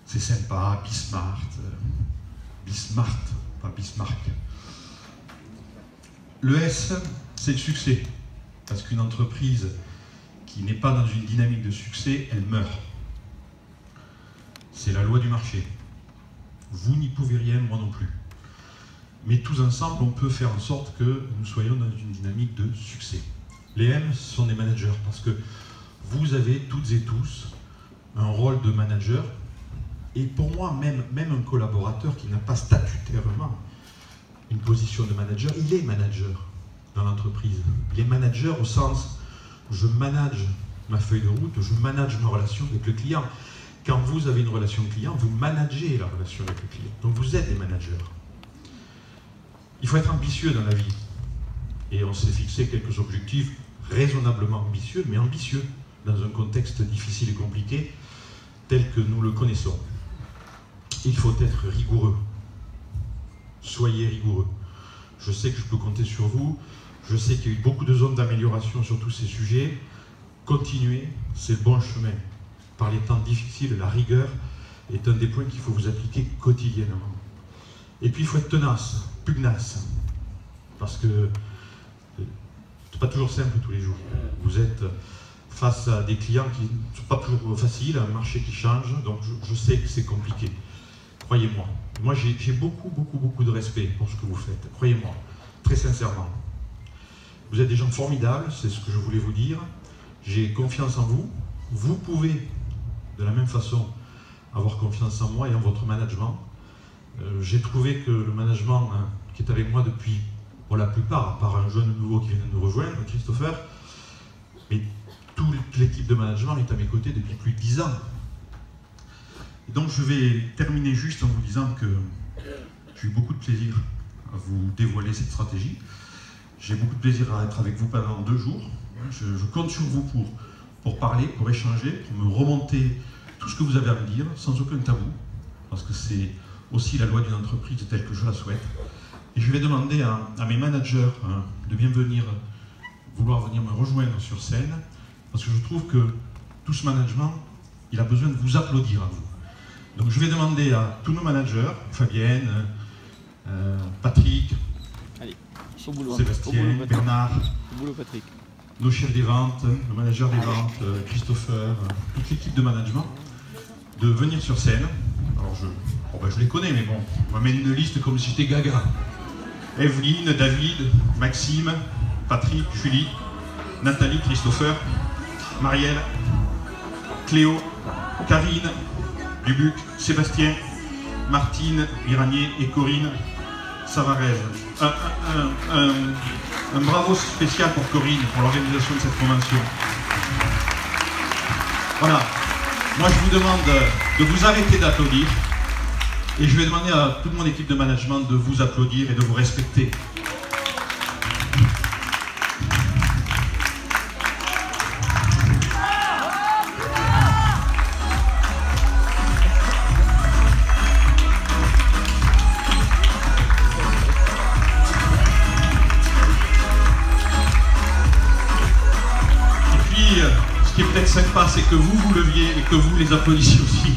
c'est sympa, Bismarck, pas Bismarck. Le S, c'est le succès. Parce qu'une entreprise qui n'est pas dans une dynamique de succès, elle meurt. C'est la loi du marché. Vous n'y pouvez rien, moi non plus. Mais tous ensemble, on peut faire en sorte que nous soyons dans une dynamique de succès. Les M sont des managers parce que vous avez toutes et tous un rôle de manager. Et pour moi, même un collaborateur qui n'a pas statutairement une position de manager, il est manager dans l'entreprise. Il est manager au sens, je manage ma feuille de route, je manage ma relation avec le client. Quand vous avez une relation client, vous managez la relation avec le client. Donc vous êtes des managers. Il faut être ambitieux dans la vie. Et on s'est fixé quelques objectifs raisonnablement ambitieux, mais ambitieux dans un contexte difficile et compliqué tel que nous le connaissons. Il faut être rigoureux. Soyez rigoureux. Je sais que je peux compter sur vous. Je sais qu'il y a eu beaucoup de zones d'amélioration sur tous ces sujets. Continuez, c'est le bon chemin. Par les temps difficiles, la rigueur est un des points qu'il faut vous appliquer quotidiennement. Et puis il faut être tenace, pugnace. Parce que c'est pas toujours simple tous les jours. Vous êtes face à des clients qui ne sont pas toujours faciles, un marché qui change, donc je sais que c'est compliqué. Croyez-moi. Moi, j'ai beaucoup de respect pour ce que vous faites. Croyez-moi, très sincèrement. Vous êtes des gens formidables, c'est ce que je voulais vous dire. J'ai confiance en vous. Vous pouvez, de la même façon, avoir confiance en moi et en votre management. J'ai trouvé que le management qui est avec moi depuis, pour la plupart, à part un jeune nouveau qui vient de nous rejoindre, Christopher, mais toute l'équipe de management est à mes côtés depuis plus de 10 ans. Et donc je vais terminer juste en vous disant que j'ai eu beaucoup de plaisir à vous dévoiler cette stratégie. J'ai beaucoup de plaisir à être avec vous pendant 2 jours. Je compte sur vous pour parler, pour échanger, pour me remonter tout ce que vous avez à me dire, sans aucun tabou, parce que c'est aussi la loi d'une entreprise telle que je la souhaite. Et je vais demander à mes managers de bien vouloir venir me rejoindre sur scène, parce que je trouve que tout ce management, il a besoin de vous applaudir à vous. Donc je vais demander à tous nos managers, Fabienne, Patrick, allez, au boulot, Sébastien, au boulot, Bernard, au boulot, Patrick, nos chefs des ventes, le manager des ventes, Christopher, toute l'équipe de management, de venir sur scène. Alors je les connais, mais bon, on va mettre une liste comme si j'étais Gaga. Evelyne, David, Maxime, Patrick, Julie, Nathalie, Christopher, Marielle, Cléo, Karine, Dubuc, Sébastien, Martine, Iranier et Corinne Savarez. Un bravo spécial pour Corinne, pour l'organisation de cette convention. Voilà. Moi, je vous demande de vous arrêter d'applaudir et je vais demander à toute mon équipe de management de vous applaudir et de vous respecter. Ce qui est peut-être sympa, c'est que vous leviez et que vous les applaudissiez aussi.